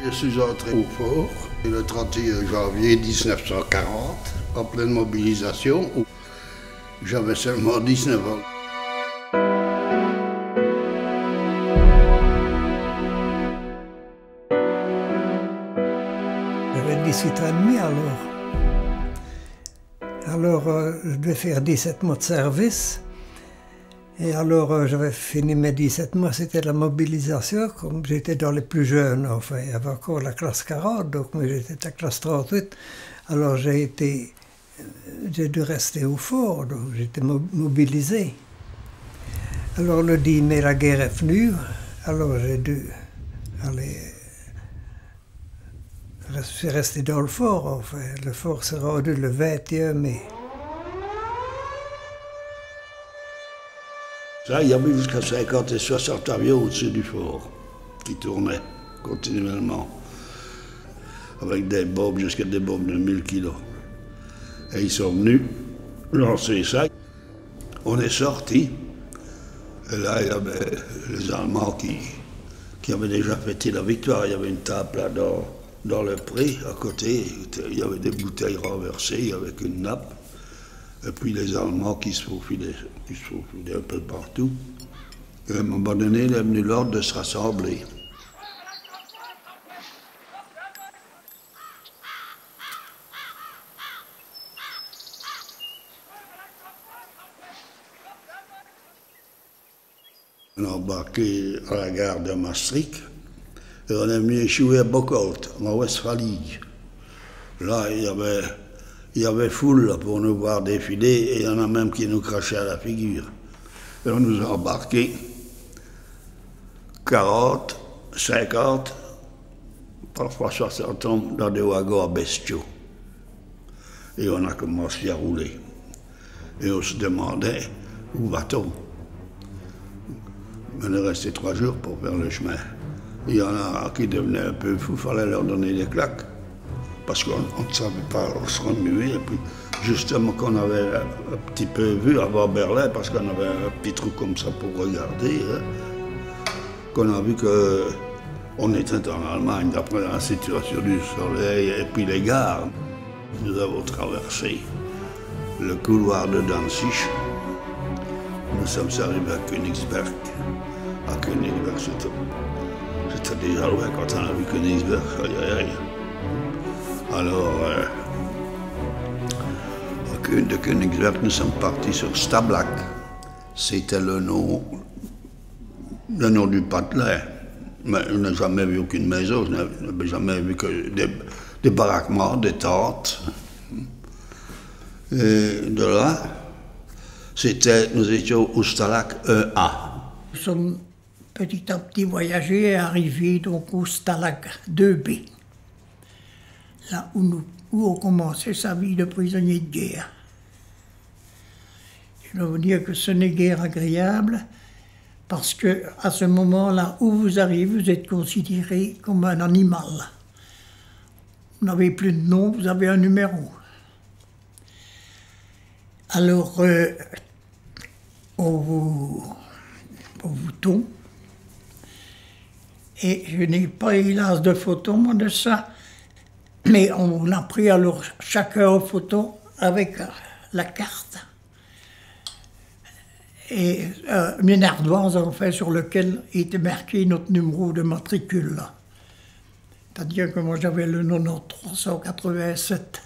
Je suis entré au fort le 31 janvier 1940, en pleine mobilisation. J'avais seulement 19 ans. J'avais 18 ans et demi alors. Alors, je devais faire 17 mois de service. Et alors, j'avais fini mes 17 mois, c'était la mobilisation. Comme j'étais dans les plus jeunes, enfin, il y avait encore la classe 40, donc moi j'étais la classe 38. Alors j'ai dû rester au fort, donc j'étais mobilisé. Alors le 10 mai, la guerre est venue, alors j'ai dû aller. Je suis resté dans le fort, enfin. Le fort s'est rendu le 21 mai. Ça, il y avait jusqu'à 50 et 60 avions au-dessus du fort qui tournaient continuellement, avec des bombes, jusqu'à des bombes de 1000 kilos. Et ils sont venus lancer ça. On est sortis. Et là, il y avait les Allemands qui avaient déjà fêté la victoire. Il y avait une table là dans le pré, à côté. Il y avait des bouteilles renversées avec une nappe. Et puis les Allemands qui se faufilaient un peu partout. Et à un moment donné, il est venu l'ordre de se rassembler. On a embarqué à la gare de Maastricht et on est venu échouer à Bocholt, en Westphalie. Là, il y avait foule là, pour nous voir défiler et il y en a même qui nous crachaient à la figure. Et on nous a embarqués 40, 50, parfois 60 hommes dans des wagons à bestiaux. Et on a commencé à rouler. Et on se demandait où va-t-on? On est resté 3 jours pour faire le chemin. Il y en a qui devenaient un peu fous, il fallait leur donner des claques. Parce qu'on ne savait pas se remuer. Et puis, justement, qu'on avait un petit peu vu avant Berlin, parce qu'on avait un petit trou comme ça pour regarder, hein, qu'on a vu qu'on était en Allemagne, d'après la situation du soleil et puis les gares. Nous avons traversé le couloir de Danzig. Nous sommes arrivés à Königsberg. À Königsberg, c'était déjà loin quand on a vu Königsberg. Alors, de Königsberg, nous sommes partis sur Stablach. C'était le nom du patelin. Mais je n'ai jamais vu aucune maison, je n'avais jamais vu que des baraquements, des tentes. Et de là, nous étions au Stalag 1A. Nous sommes petit à petit voyagés et arrivés donc au Stalag 2B. Là où on commençait sa vie de prisonnier de guerre. Je dois vous dire que ce n'est guère agréable, parce que à ce moment-là où vous arrivez, vous êtes considéré comme un animal. Vous n'avez plus de nom, vous avez un numéro. Alors, on vous tombe. Et je n'ai pas, hélas, de photo, moi, de ça. Mais on a pris alors chacun en photo avec la carte. Et une ardoise, en fait, sur lequel était marqué notre numéro de matricule. C'est-à-dire que moi, j'avais le 90387.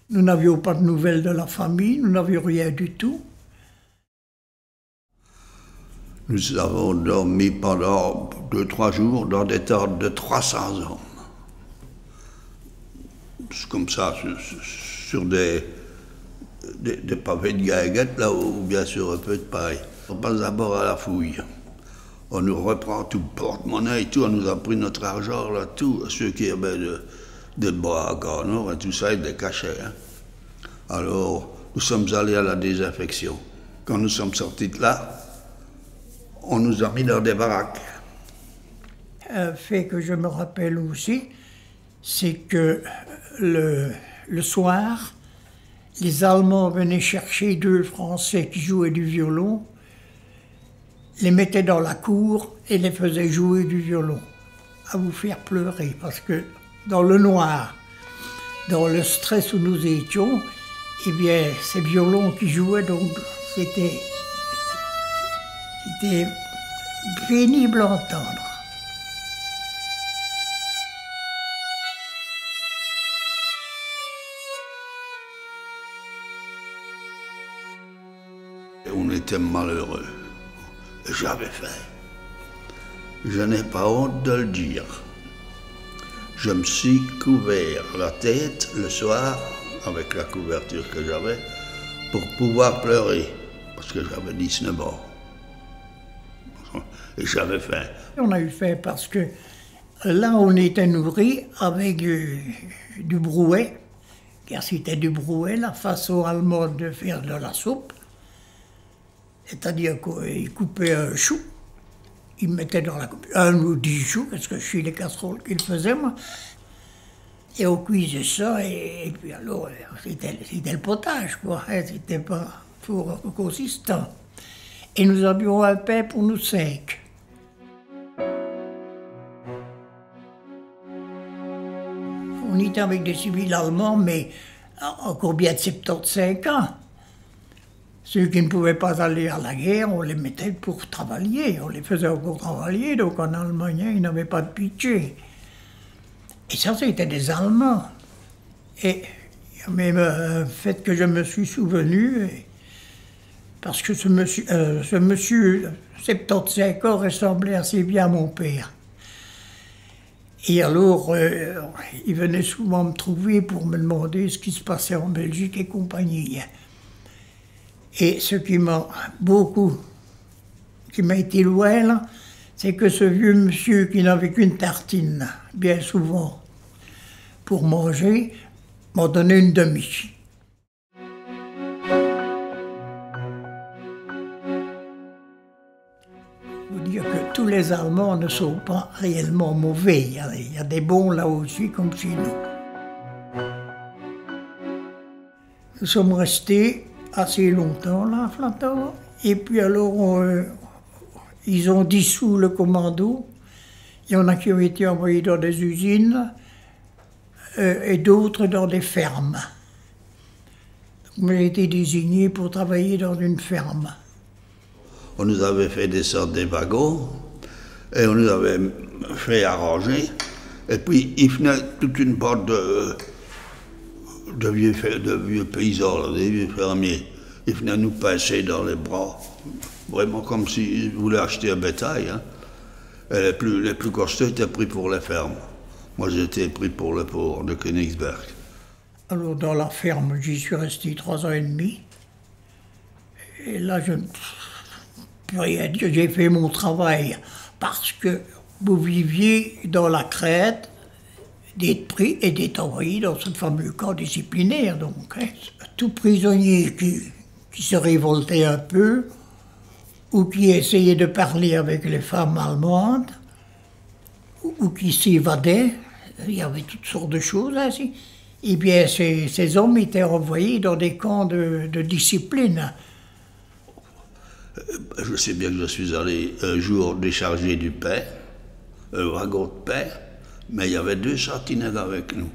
Nous n'avions pas de nouvelles de la famille, nous n'avions rien du tout. Nous avons dormi pendant 2-3 jours dans des tentes de 300 hommes. Comme ça, sur des pavés de guinguettes, là, ou bien sur un peu de paille. On passe d'abord à la fouille. On nous reprend tout le porte-monnaie et tout, on nous a pris notre argent, là, tout. Ceux qui avaient des bras à corps, et tout ça, ils les cachaient. Hein. Alors, nous sommes allés à la désinfection. Quand nous sommes sortis de là, on nous a mis dans des baraques. Un fait que je me rappelle aussi, c'est que le soir, les Allemands venaient chercher 2 Français qui jouaient du violon, les mettaient dans la cour et les faisaient jouer du violon. à vous faire pleurer, parce que dans le noir, dans le stress où nous étions, eh bien, ces violons qui jouaient, donc c'était pénible à entendre. On était malheureux. J'avais faim. Je n'ai pas honte de le dire. Je me suis couvert la tête le soir, avec la couverture que j'avais, pour pouvoir pleurer, parce que j'avais 19 ans. Et j'avais faim. On a eu faim parce que là, on était nourri avec du brouet, car c'était du brouet, la façon allemande de faire de la soupe. C'est-à-dire qu'ils coupaient un chou, ils mettaient dans la coupe 1 ou 10 choux, parce que je suis les casseroles qu'ils faisaient, moi. Et on cuisait ça, et puis alors, c'était le potage, quoi. C'était pas trop consistant. Et nous avions un pain pour nous 5. On était avec des civils allemands, mais encore bien de 75 ans. Ceux qui ne pouvaient pas aller à la guerre, on les mettait pour travailler. On les faisait encore travailler, donc en Allemagne, ils n'avaient pas de pitié. Et ça, c'était des Allemands. Et il y a même un fait que je me suis souvenu, parce que ce monsieur 75 ans, ressemblait assez bien à mon père. Et alors, il venait souvent me trouver pour me demander ce qui se passait en Belgique et compagnie. Et ce qui m'a été loin, là, c'est que ce vieux monsieur qui n'avait qu'une tartine, bien souvent, pour manger, m'a donné une demi. Il faut dire que tous les Allemands ne sont pas réellement mauvais. Il y a des bons là aussi, comme chez nous. Nous sommes restés assez longtemps là, à Flatau. Et puis alors, ils ont dissous le commando. Il y en a qui ont été envoyés dans des usines et d'autres dans des fermes. Donc, j'ai été désigné pour travailler dans une ferme. On nous avait fait descendre des wagons et on nous avait fait arranger. Et puis, il venait toute une bande de vieux paysans, là, des vieux fermiers. Ils venaient nous pincer dans les bras, vraiment comme s'ils voulaient acheter un bétail. Hein. Et les plus costauds étaient pris pour les fermes. Moi, j'étais pris pour le pauvre de Königsberg. Alors, dans la ferme, j'y suis resté 3 ans et demi. Et là, je ne peux rien dire, j'ai fait mon travail. Parce que vous viviez dans la crainte d'être pris et d'être envoyé dans ce fameux camp disciplinaire. Donc, hein, tout prisonnier qui se révoltait un peu, ou qui essayait de parler avec les femmes allemandes, ou qui s'évadait, il y avait toutes sortes de choses ainsi. Eh bien, ces hommes étaient envoyés dans des camps de discipline. Je sais bien que je suis allé un jour décharger du pain, un wagon de pain, mais il y avait 2 sentinelles avec nous.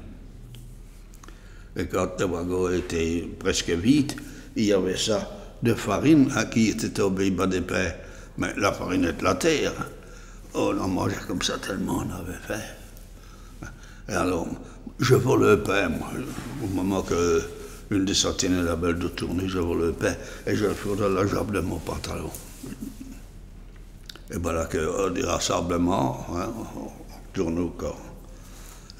Et quand le wagon était presque vide, il y avait ça de farine à qui était tombé bas des pains. Mais la farine est de la terre. On en mangeait comme ça tellement on avait faim. Et alors, je vole le pain, moi. Au moment que une des sentinelles avait de tourner, je vole le pain et je le fous dans la jambe de mon pantalon. Et voilà que des rassemblements, hein, on tourne au corps.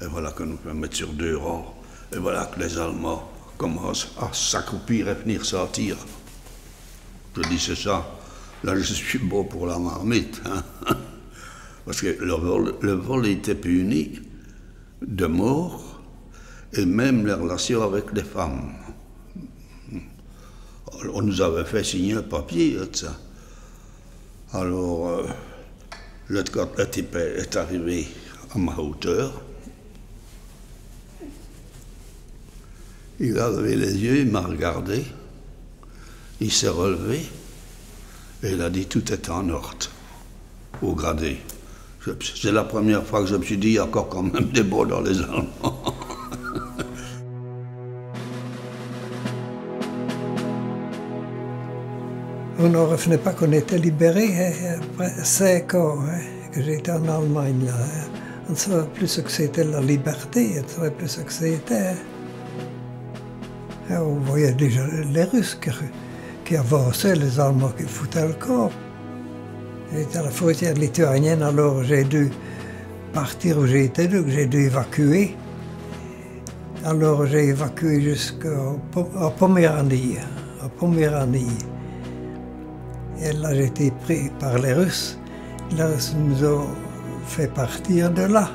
Et voilà que nous pouvons mettre sur 2 rangs. Et voilà que les Allemands commencent à s'accroupir et venir sortir. Je dis c'est ça, là je suis beau pour la marmite. Hein. Parce que le vol était puni de mort et même les relations avec les femmes. On nous avait fait signer un papier de ça. Alors, le type est arrivé à ma hauteur. Il a levé les yeux, il m'a regardé, il s'est relevé et il a dit tout est en ordre, au gradé. C'est la première fois que je me suis dit, il y a encore quand même des beaux dans les Allemands. On ne revenait pas qu'on était libérés après 5 ans que j'étais en Allemagne. Là, On ne savait plus ce que c'était la liberté, on ne savait plus ce que c'était. On voyait déjà les Russes qui avançaient, les Allemands qui foutaient le camp. J'étais à la frontière lituanienne, alors j'ai dû partir où j'étais, donc j'ai dû évacuer. Alors j'ai évacué jusqu'en Poméranie. Et là j'ai été pris par les Russes. Les Russes nous ont fait partir de là.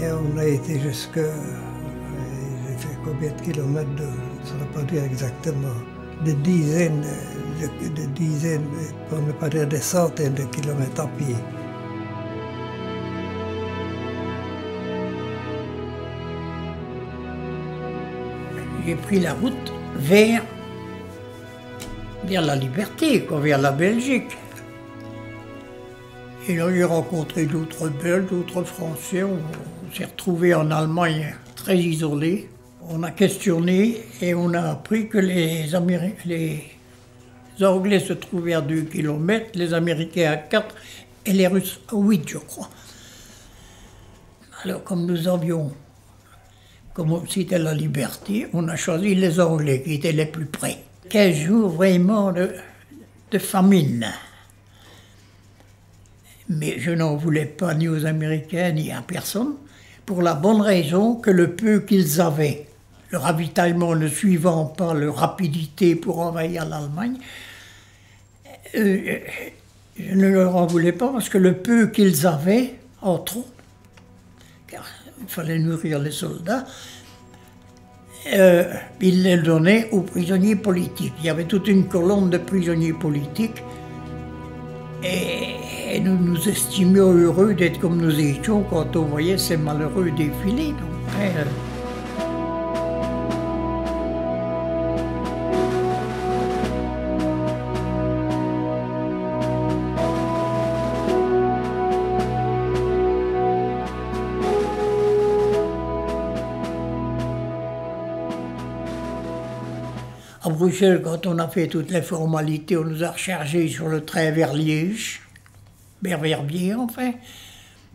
Et on a été jusque... J'ai fait combien de kilomètres, je ne saurais pas dire exactement. Des dizaines, pour ne pas dire des centaines de kilomètres à pied. J'ai pris la route vers la liberté, quoi, vers la Belgique. Et là, j'ai rencontré d'autres Belges, d'autres Français. On s'est retrouvés en Allemagne très isolés. On a questionné et on a appris que les Anglais se trouvaient à 2 km, les Américains à 4 et les Russes à 8, je crois. Alors, comme c'était la liberté, on a choisi les Anglais qui étaient les plus près. 15 jours vraiment de famine. Mais je n'en voulais pas ni aux Américains ni à personne, pour la bonne raison que le peu qu'ils avaient, le ravitaillement ne suivant pas leur rapidité pour envahir l'Allemagne, je ne leur en voulais pas parce que le peu qu'ils avaient, en trop, car il fallait nourrir les soldats, ils les donnaient aux prisonniers politiques. Il y avait toute une colonne de prisonniers politiques et nous nous estimions heureux d'être comme nous étions quand on voyait ces malheureux défiler. Donc, à Bruxelles, quand on a fait toutes les formalités, on nous a rechargés sur le train vers Liège, vers Verviers, enfin,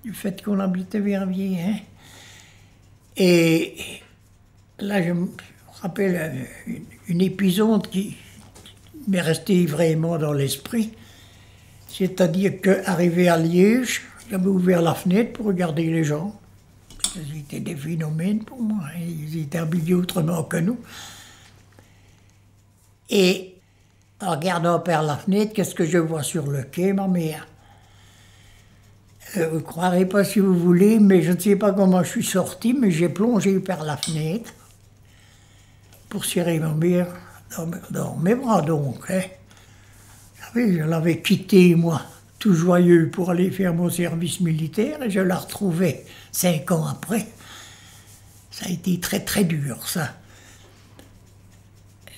du fait qu'on habitait Verviers. Hein. Et là, je me rappelle une épisode qui m'est restée vraiment dans l'esprit. C'est-à-dire qu'arrivé à Liège, j'avais ouvert la fenêtre pour regarder les gens. C'était des phénomènes pour moi, hein. Ils étaient habillés autrement que nous. Et en regardant par la fenêtre, qu'est-ce que je vois sur le quai, ma mère? Vous ne croirez pas si vous voulez, mais je ne sais pas comment je suis sorti, mais j'ai plongé par la fenêtre pour serrer ma mère dans mes bras, donc. Hein. Vous savez, je l'avais quittée, moi, tout joyeux pour aller faire mon service militaire, et je la retrouvais 5 ans après. Ça a été très très dur, ça.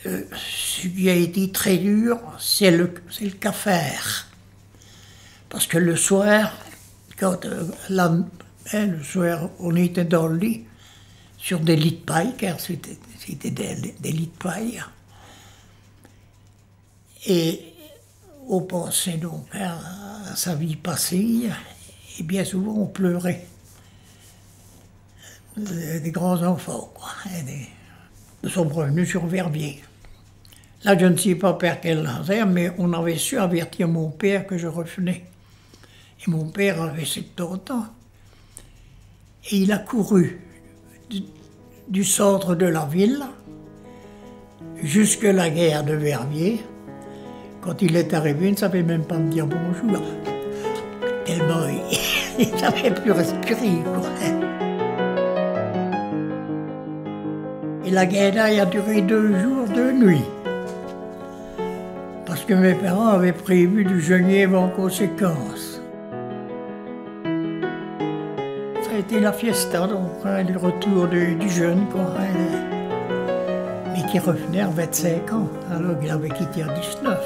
Ce qui a été très dur, c'est le cafard. Parce que le soir, le soir, on était dans le lit, sur des lits de paille, car c'était des lits de paille. Et on pensait donc à sa vie passée, et bien souvent on pleurait. Des grands enfants, quoi. Nous sommes revenus sur Verviers. Là, je ne sais pas par quel hasard, mais on avait su avertir mon père que je revenais. Et mon père avait 70 ans. Et il a couru du centre de la ville jusque la gare de Verviers. Quand il est arrivé, il ne savait même pas me dire bonjour. Tellement il ne savait plus respirer, quoi. Et la guerre a duré 2 jours, 2 nuits. Parce que mes parents avaient prévu du Genève en conséquence. Ça a été la fiesta, donc, hein, le retour du jeune, quoi. Hein, mais qui revenait à 25 ans, alors qu'il avait quitté à 19.